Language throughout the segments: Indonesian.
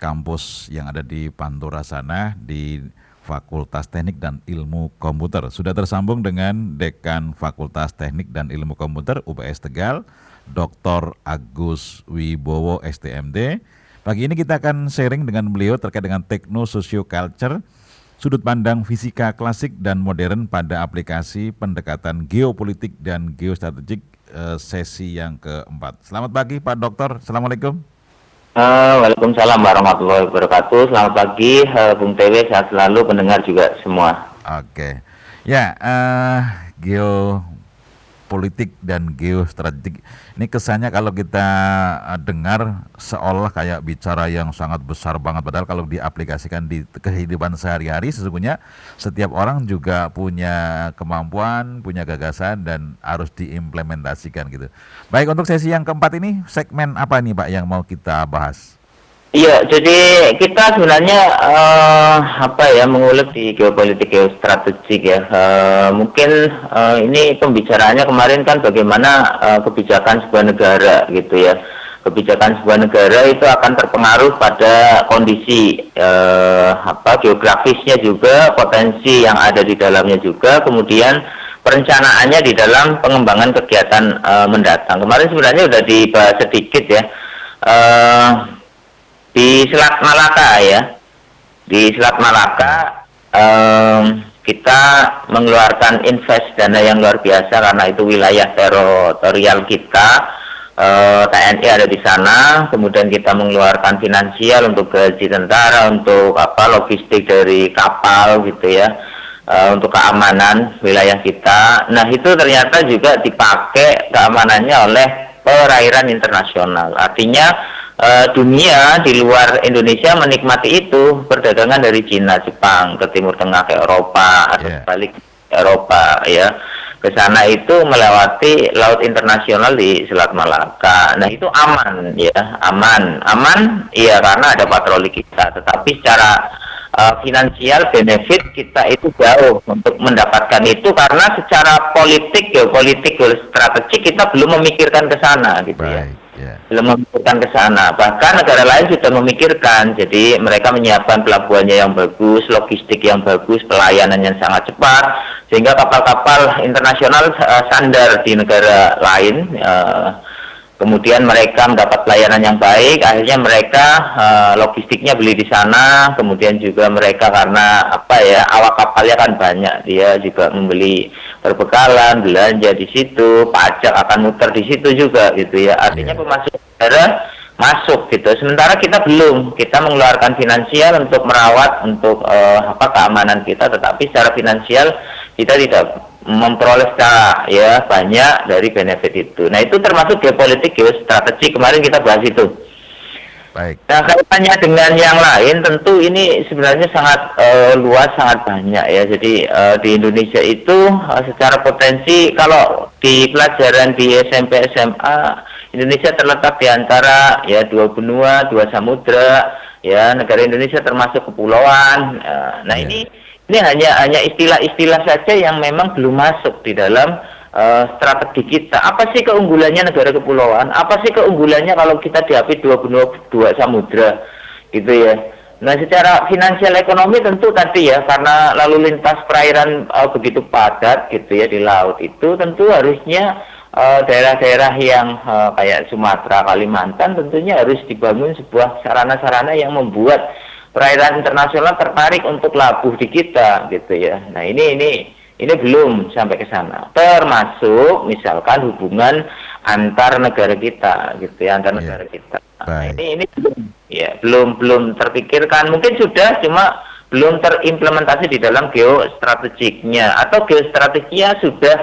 kampus yang ada di Pantura sana di Fakultas Teknik dan Ilmu Komputer. Sudah tersambung dengan Dekan Fakultas Teknik dan Ilmu Komputer UPS Tegal, Dr. Agus Wibowo STMD. Pagi ini kita akan sharing dengan beliau terkait dengan Techno Socio Culture, sudut pandang fisika klasik dan modern pada aplikasi pendekatan geopolitik dan geostrategik, sesi yang keempat. Selamat pagi Pak Dokter, Assalamualaikum. Waalaikumsalam warahmatullahi wabarakatuh. Selamat pagi Bung TW, sehat selalu, pendengar juga semua. Oke, ya, geopolitik dan geostrategik ini kesannya kalau kita dengar seolah kayak bicara yang sangat besar banget, padahal kalau diaplikasikan di kehidupan sehari-hari sesungguhnya setiap orang juga punya kemampuan, punya gagasan dan harus diimplementasikan gitu. Baik, untuk sesi yang keempat ini segmen apa nih Pak yang mau kita bahas? Iya, jadi kita sebenarnya mengulik di geopolitik geostrategik ya. Mungkin ini pembicaraannya kemarin kan bagaimana kebijakan sebuah negara gitu ya. Kebijakan sebuah negara itu akan terpengaruh pada kondisi geografisnya juga, potensi yang ada di dalamnya juga, kemudian perencanaannya di dalam pengembangan kegiatan mendatang. Kemarin sebenarnya sudah dibahas sedikit ya. Di Selat Malaka ya, di Selat Malaka kita mengeluarkan invest dana yang luar biasa karena itu wilayah teritorial kita. TNI ada di sana, kemudian kita mengeluarkan finansial untuk gaji tentara, untuk logistik dari kapal gitu ya, untuk keamanan wilayah kita. Nah itu ternyata juga dipakai keamanannya oleh perairan internasional, artinya dunia di luar Indonesia menikmati itu, perdagangan dari Cina, Jepang ke Timur Tengah, ke Eropa atau balik Eropa ya, ke sana itu melewati laut internasional di Selat Malaka. Nah itu aman ya, aman iya karena ada patroli kita, tetapi secara finansial benefit kita itu jauh untuk mendapatkan itu karena secara politik, geopolitik, strategik kita belum memikirkan ke sana gitu ya. Belum memikirkan ke sana. Bahkan negara lain sudah memikirkan. Jadi mereka menyiapkan pelabuhannya yang bagus, logistik yang bagus, pelayanan yang sangat cepat, sehingga kapal-kapal internasional sandar di negara lain. Kemudian mereka mendapat pelayanan yang baik. Akhirnya mereka logistiknya beli di sana. Kemudian juga mereka karena awak kapalnya kan banyak, dia juga membeli perbekalan, belanja di situ, pajak akan muter di situ juga gitu ya. Artinya pemasukan negara masuk gitu. Sementara kita belum, kita mengeluarkan finansial untuk merawat, untuk keamanan kita, tetapi secara finansial kita tidak memperoleh secara banyak dari benefit itu. Nah itu termasuk geopolitik geostrategi, kemarin kita bahas itu. Baik. Nah kaitannya dengan yang lain tentu ini sebenarnya sangat luas, sangat banyak ya. Jadi di Indonesia itu secara potensi kalau di pelajaran di SMP SMA, Indonesia terletak di antara dua benua, dua samudra ya. Negara Indonesia termasuk kepulauan. Nah ini hanya istilah-istilah saja yang memang belum masuk di dalam strategi kita. Apa sih keunggulannya negara kepulauan? Apa sih keunggulannya kalau kita dihapit dua benua, dua samudra gitu ya. Nah secara finansial ekonomi tentu tadi ya, karena lalu lintas perairan begitu padat gitu ya di laut, itu tentu harusnya daerah-daerah yang kayak Sumatera, Kalimantan tentunya harus dibangun sebuah sarana-sarana yang membuat perairan internasional tertarik untuk labuh di kita gitu ya. Nah ini belum sampai ke sana. Termasuk misalkan hubungan antar negara kita gitu ya, antar negara kita. Nah, ini belum terpikirkan. Mungkin sudah, cuma belum terimplementasi di dalam geostrategiknya, atau geostrateginya sudah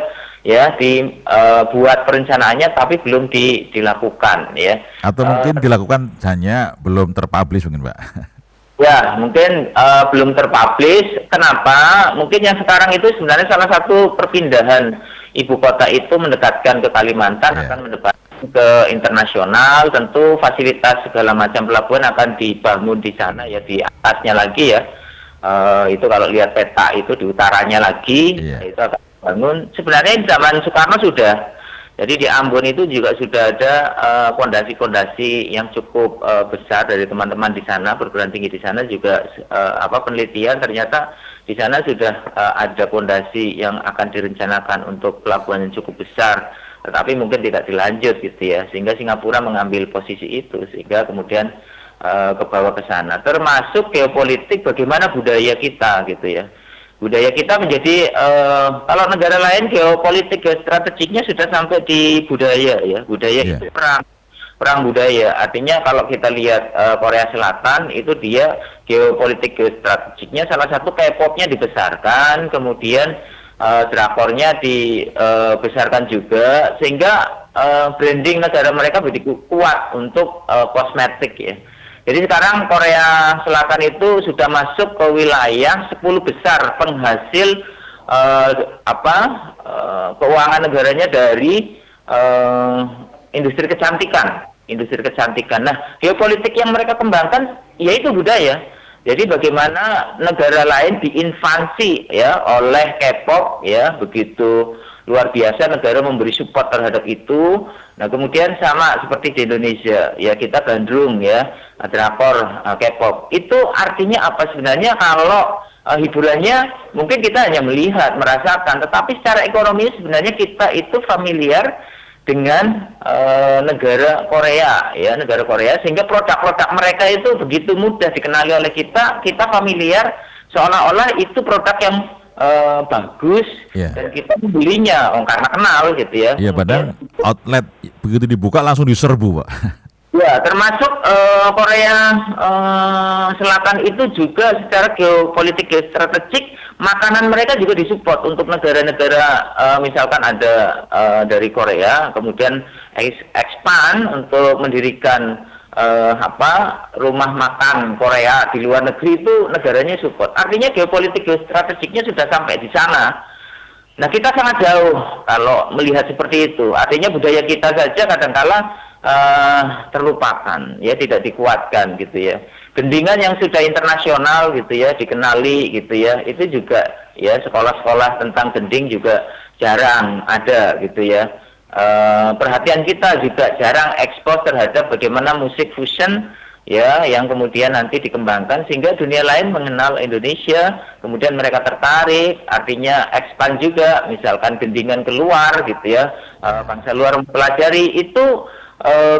dibuat perencanaannya tapi belum dilakukan ya. Atau mungkin dilakukan hanya belum terpublish mungkin Pak. Ya, mungkin belum terpublish. Kenapa? Mungkin yang sekarang itu sebenarnya salah satu perpindahan ibu kota itu mendekatkan ke Kalimantan, akan mendekatkan ke internasional. Tentu fasilitas segala macam pelabuhan akan dibangun di sana ya, di atasnya lagi ya. Itu kalau lihat peta itu di utaranya lagi, itu akan dibangun. Sebenarnya di zaman Soekarno sudah Jadi di Ambon itu juga sudah ada fondasi-fondasi yang cukup besar dari teman-teman di sana, perguruan tinggi di sana juga penelitian ternyata di sana sudah ada fondasi yang akan direncanakan untuk pelabuhan yang cukup besar, tetapi mungkin tidak dilanjut gitu ya, sehingga Singapura mengambil posisi itu sehingga kemudian ke bawah ke sana. Termasuk geopolitik, bagaimana budaya kita gitu ya. Budaya kita menjadi kalau negara lain geopolitik geostrategiknya sudah sampai di budaya ya. Budaya itu perang budaya. Artinya kalau kita lihat Korea Selatan itu dia geopolitik geostrategiknya salah satu K-popnya dibesarkan, kemudian drakornya dibesarkan juga sehingga branding negara mereka begitu kuat untuk kosmetik ya. Jadi sekarang Korea Selatan itu sudah masuk ke wilayah 10 besar penghasil keuangan negaranya dari industri kecantikan. Nah, geopolitik yang mereka kembangkan yaitu budaya. Jadi bagaimana negara lain diinvasi ya oleh K-pop ya, begitu luar biasa negara memberi support terhadap itu. Nah, kemudian sama seperti di Indonesia, ya kita gandrung ya, drakor, K-pop. Itu artinya apa sebenarnya kalau hiburannya mungkin kita hanya melihat, merasakan, tetapi secara ekonomi sebenarnya kita itu familiar dengan negara Korea, ya negara Korea, sehingga produk-produk mereka itu begitu mudah dikenali oleh kita familiar, seolah-olah itu produk yang bagus dan kita membelinya karena kenal gitu ya. Iya, padahal outlet begitu dibuka langsung diserbu, Pak. Ya, termasuk Korea Selatan itu juga secara geopolitik geostrategik makanan mereka juga disupport untuk negara-negara misalkan ada dari Korea kemudian expand untuk mendirikan rumah makan Korea di luar negeri itu negaranya support. Artinya geopolitik geostrategiknya sudah sampai di sana. Nah, kita sangat jauh kalau melihat seperti itu. Artinya budaya kita saja kadang-kala terlupakan, ya tidak dikuatkan gitu ya. Gendingan yang sudah internasional gitu ya, dikenali gitu ya, itu juga ya sekolah-sekolah tentang gending juga jarang ada gitu ya. Perhatian kita juga jarang ekspos terhadap bagaimana musik fusion ya yang kemudian nanti dikembangkan sehingga dunia lain mengenal Indonesia, kemudian mereka tertarik, artinya expand juga misalkan gendingan keluar gitu ya, bangsa luar mempelajari itu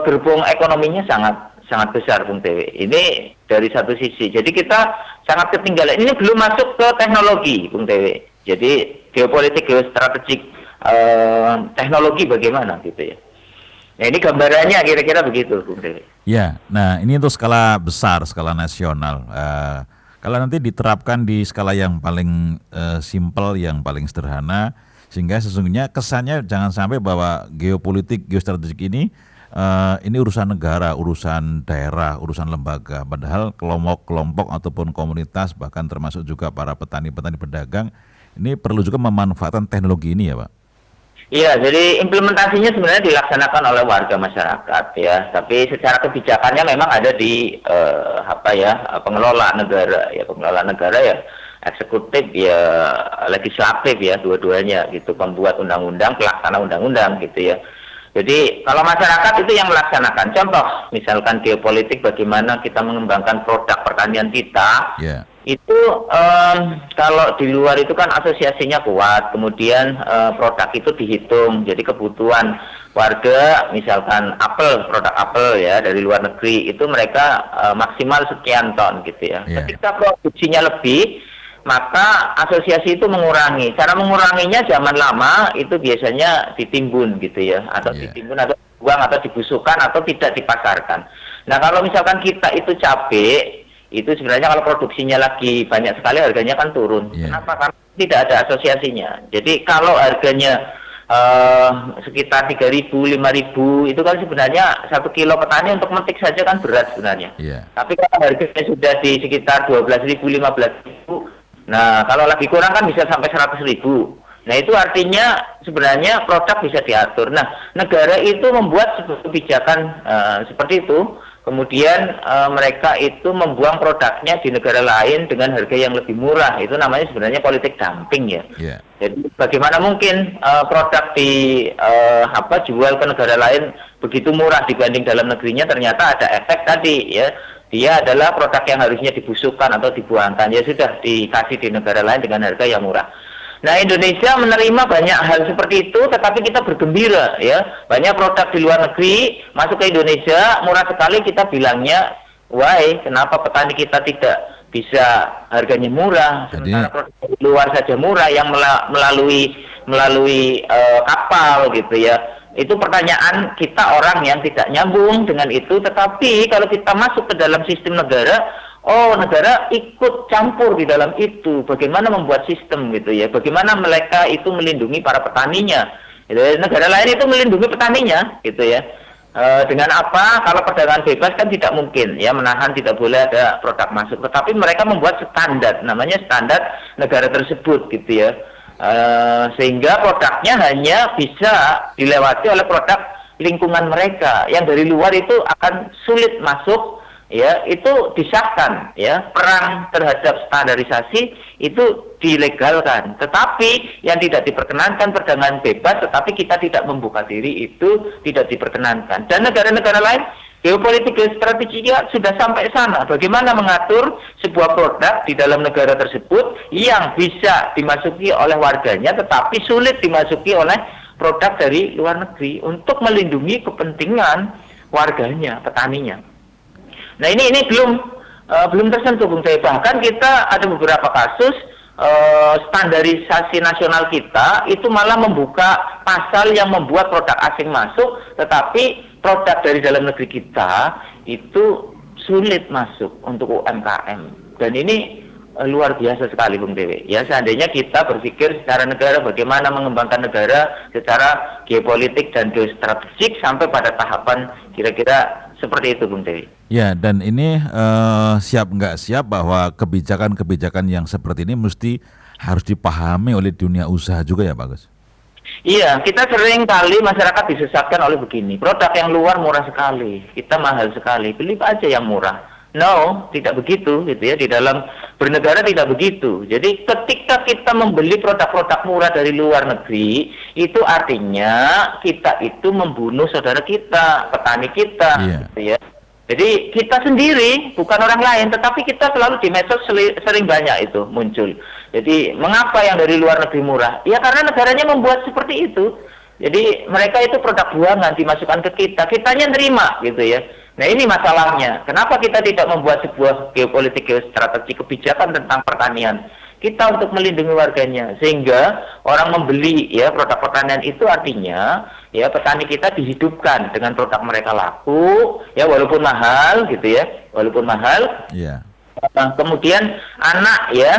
gerbong ekonominya sangat besar Bung Dewi. Ini dari satu sisi. Jadi kita sangat ketinggalan. Ini belum masuk ke teknologi Bung Dewi. Jadi geopolitik geostrategik teknologi bagaimana gitu ya. Nah, ini gambarannya kira-kira begitu Bung Dewi. Ya, nah ini untuk skala besar, skala nasional. Kalau nanti diterapkan di skala yang paling simpel, yang paling sederhana, sehingga sesungguhnya kesannya jangan sampai bahwa geopolitik geostrategik ini urusan negara, urusan daerah, urusan lembaga. Padahal kelompok-kelompok ataupun komunitas, bahkan termasuk juga para petani-petani pedagang, ini perlu juga memanfaatkan teknologi ini ya Pak? Iya, jadi implementasinya sebenarnya dilaksanakan oleh warga masyarakat ya, tapi secara kebijakannya memang ada di pengelola negara ya, eksekutif ya, legislatif ya, dua-duanya gitu, pembuat undang-undang, pelaksana undang-undang gitu ya. Jadi kalau masyarakat itu yang melaksanakan, contoh misalkan geopolitik bagaimana kita mengembangkan produk pertanian kita. Itu kalau di luar itu kan asosiasinya kuat, kemudian produk itu dihitung, jadi kebutuhan warga, misalkan produk apel ya dari luar negeri itu mereka maksimal sekian ton gitu ya. Ketika produksinya lebih, maka asosiasi itu mengurangi. Cara menguranginya zaman lama itu biasanya ditimbun gitu ya, atau ditimbun atau dibuang atau dibusukkan atau tidak dipasarkan. Nah, kalau misalkan kita itu cabai itu sebenarnya kalau produksinya lagi banyak sekali harganya kan turun. Kenapa? Karena tidak ada asosiasinya. Jadi kalau harganya sekitar 3.000, 5.000 itu kan sebenarnya 1 kilo petani untuk metik saja kan berat sebenarnya. Tapi kalau harganya sudah di sekitar 12.000, 15.000, nah kalau lagi kurang kan bisa sampai 100.000. Nah itu artinya sebenarnya produk bisa diatur. Nah negara itu membuat kebijakan seperti itu. kemudian mereka itu membuang produknya di negara lain dengan harga yang lebih murah. Itu namanya sebenarnya politik dumping ya. Yeah. Jadi bagaimana mungkin produk jual ke negara lain begitu murah dibanding dalam negerinya, ternyata ada efek tadi ya. Dia adalah produk yang harusnya dibusukkan atau dibuangkan, ya sudah dikasih di negara lain dengan harga yang murah. Nah, Indonesia menerima banyak hal seperti itu, tetapi kita bergembira ya. Banyak produk di luar negeri masuk ke Indonesia murah sekali, kita bilangnya, why? Kenapa petani kita tidak bisa harganya murah? Sementara produk di luar saja murah yang melalui kapal gitu ya. Itu pertanyaan kita orang yang tidak nyambung dengan itu. Tetapi kalau kita masuk ke dalam sistem negara, negara ikut campur di dalam itu. Bagaimana membuat sistem gitu ya? Bagaimana mereka itu melindungi para petaninya? Gitu ya. Negara lain itu melindungi petaninya, gitu ya. Dengan apa? Kalau perdagangan bebas kan tidak mungkin ya, menahan tidak boleh ada produk masuk. Tetapi mereka membuat standar, namanya standar negara tersebut, gitu ya. Sehingga produknya hanya bisa dilewati oleh produk lingkungan mereka. Yang dari luar itu akan sulit masuk. Ya, itu disahkan ya, perang terhadap standarisasi itu dilegalkan. Tetapi yang tidak diperkenankan perdagangan bebas, tetapi kita tidak membuka diri, itu tidak diperkenankan. Dan negara-negara lain geopolitik geostrateginya sudah sampai sana. Bagaimana mengatur sebuah produk di dalam negara tersebut yang bisa dimasuki oleh warganya tetapi sulit dimasuki oleh produk dari luar negeri untuk melindungi kepentingan warganya, petaninya. Nah, ini belum tersentuh, Bung Teh. Bahkan kita ada beberapa kasus standarisasi nasional kita itu malah membuka pasal yang membuat produk asing masuk, tetapi produk dari dalam negeri kita itu sulit masuk untuk UMKM. Dan ini luar biasa sekali, Bung Dewi. Ya, seandainya kita berpikir secara negara, bagaimana mengembangkan negara secara geopolitik dan geostrategik sampai pada tahapan kira-kira seperti itu, Bung Dewi. Ya, dan ini siap nggak siap bahwa kebijakan-kebijakan yang seperti ini mesti harus dipahami oleh dunia usaha juga ya, Pak Gus? Iya, kita sering kali masyarakat disesatkan oleh begini, produk yang luar murah sekali, kita mahal sekali, beli aja yang murah. No, tidak begitu, gitu ya. Di dalam bernegara tidak begitu. Jadi ketika kita membeli produk-produk murah dari luar negeri, itu artinya kita itu membunuh saudara kita, petani kita, gitu ya. Jadi kita sendiri, bukan orang lain, tetapi kita selalu di medsos sering banyak itu muncul. Jadi mengapa yang dari luar negeri murah? Ya karena negaranya membuat seperti itu. Jadi mereka itu produk buangan dimasukkan ke kita, kitanya nerima, gitu ya. Nah, ini masalahnya. Kenapa kita tidak membuat sebuah geopolitik geostrategi kebijakan tentang pertanian? Kita untuk melindungi warganya, sehingga orang membeli ya produk pertanian itu artinya ya petani kita dihidupkan dengan produk mereka laku ya, walaupun mahal gitu ya, walaupun mahal. Yeah. Kemudian anak ya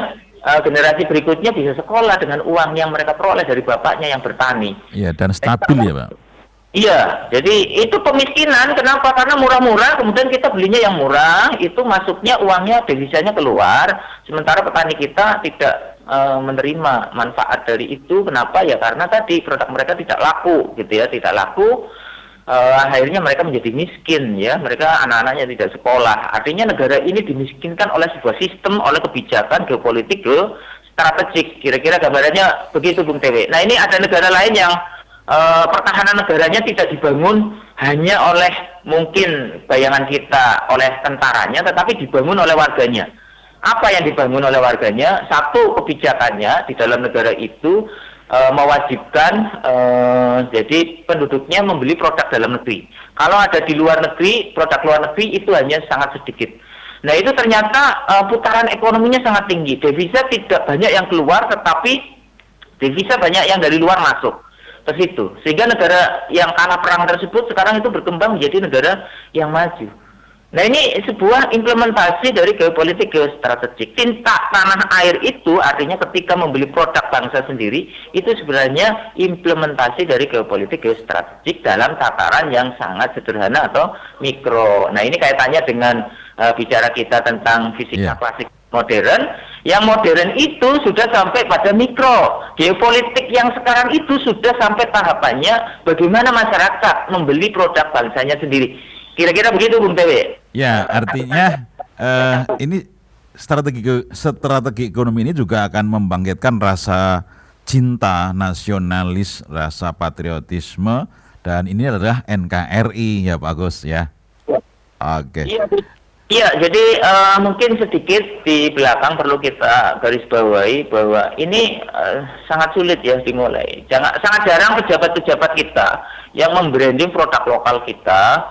generasi berikutnya bisa sekolah dengan uang yang mereka peroleh dari bapaknya yang bertani. Iya, dan stabil ya, Pak. Iya, jadi itu pemiskinan. Kenapa? Karena murah-murah, kemudian kita belinya yang murah, itu masuknya uangnya, devisanya keluar, sementara petani kita tidak menerima manfaat dari itu. Kenapa? Ya karena tadi produk mereka tidak laku, gitu ya, tidak laku. Akhirnya mereka menjadi miskin, ya. Mereka anak-anaknya tidak sekolah. Artinya negara ini dimiskinkan oleh sebuah sistem, oleh kebijakan geopolitik strategik. Kira-kira gambarannya begitu, Bung Tewe. Nah, ini ada negara lain yang pertahanan negaranya tidak dibangun hanya oleh mungkin bayangan kita oleh tentaranya, tetapi dibangun oleh warganya. Apa yang dibangun oleh warganya? Satu, kebijakannya di dalam negara itu mewajibkan jadi penduduknya membeli produk dalam negeri. Kalau ada di luar negeri, produk luar negeri itu hanya sangat sedikit. Nah, itu ternyata putaran ekonominya sangat tinggi. Devisa tidak banyak yang keluar, tetapi devisa banyak yang dari luar masuk ke situ, sehingga negara yang kalah perang tersebut sekarang itu berkembang menjadi negara yang maju. Nah, ini sebuah implementasi dari geopolitik geostrategik. Cinta tanah air itu artinya ketika membeli produk bangsa sendiri, itu sebenarnya implementasi dari geopolitik geostrategik dalam tataran yang sangat sederhana atau mikro. Nah, ini kaitannya dengan bicara kita tentang fisika klasik modern. Yang modern itu sudah sampai pada mikro. Geopolitik yang sekarang itu sudah sampai tahapannya bagaimana masyarakat membeli produk bangsanya sendiri. Kira-kira begitu Bung Tewe. Ya, artinya ini strategi ekonomi ini juga akan membangkitkan rasa cinta nasionalis, rasa patriotisme, dan ini adalah NKRI ya Pak Agus ya. Oke. Iya, iya. Jadi mungkin sedikit di belakang perlu kita garis bawahi bahwa ini sangat sulit ya dimulai. Sangat jarang pejabat-pejabat kita yang membranding produk lokal kita,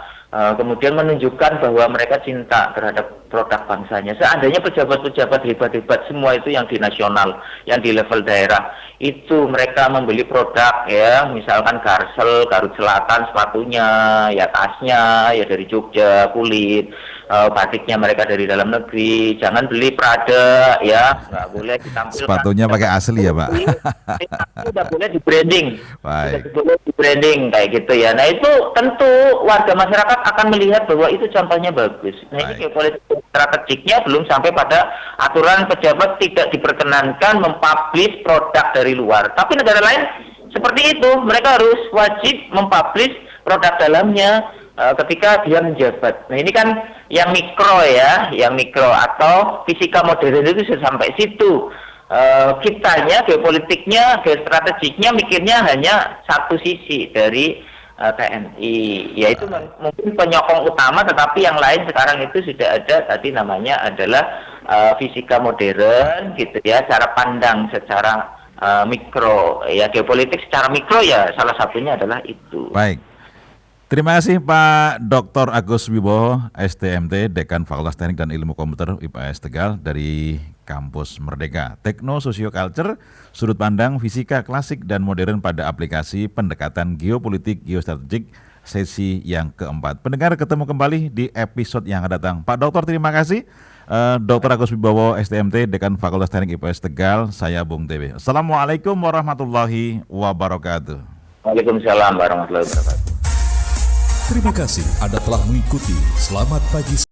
kemudian menunjukkan bahwa mereka cinta terhadap produk bangsanya. Seandainya pejabat-pejabat hebat-hebat semua itu yang di nasional, yang di level daerah, itu mereka membeli produk ya, misalkan Garsel, Garut Selatan sepatunya, ya tasnya, ya dari Jogja, kulit, batiknya mereka dari dalam negeri. Jangan beli Prada ya, nggak boleh ditampilkan. Sepatunya pakai asli ya Pak. Sudah boleh di branding, Baik. sudah boleh di branding kayak gitu ya. Nah itu tentu warga masyarakat akan melihat bahwa itu contohnya bagus. Nah ini Baik. geopolitik strategiknya belum sampai pada aturan pejabat tidak diperkenankan mempublish produk dari luar. Tapi negara lain seperti itu, mereka harus wajib mempublish produk dalamnya ketika dia menjabat. Nah ini kan yang mikro ya, yang mikro atau fisika modern itu sudah sampai situ. Kitanya, geopolitiknya, geostrategiknya mikirnya hanya satu sisi dari TNI, yaitu mungkin penyokong utama, tetapi yang lain sekarang itu sudah ada tadi namanya adalah fisika modern gitu ya, cara pandang secara mikro ya, geopolitik secara mikro ya salah satunya adalah itu. Baik. Terima kasih Pak Dr. Agus Wibowo, STMT, Dekan Fakultas Teknik dan Ilmu Komputer IPS Tegal dari Kampus Merdeka. Tekno Sosio Culture, sudut pandang fisika klasik dan modern pada aplikasi pendekatan geopolitik geostrategik, sesi yang keempat. Pendengar, ketemu kembali di episode yang akan datang. Pak Dokter, terima kasih. Dr. Agus Wibowo, STMT, Dekan Fakultas Teknik IPS Tegal, saya Bung Tewe. Assalamualaikum warahmatullahi wabarakatuh. Waalaikumsalam warahmatullahi wabarakatuh. Terima kasih Anda telah mengikuti Selamat Pagi.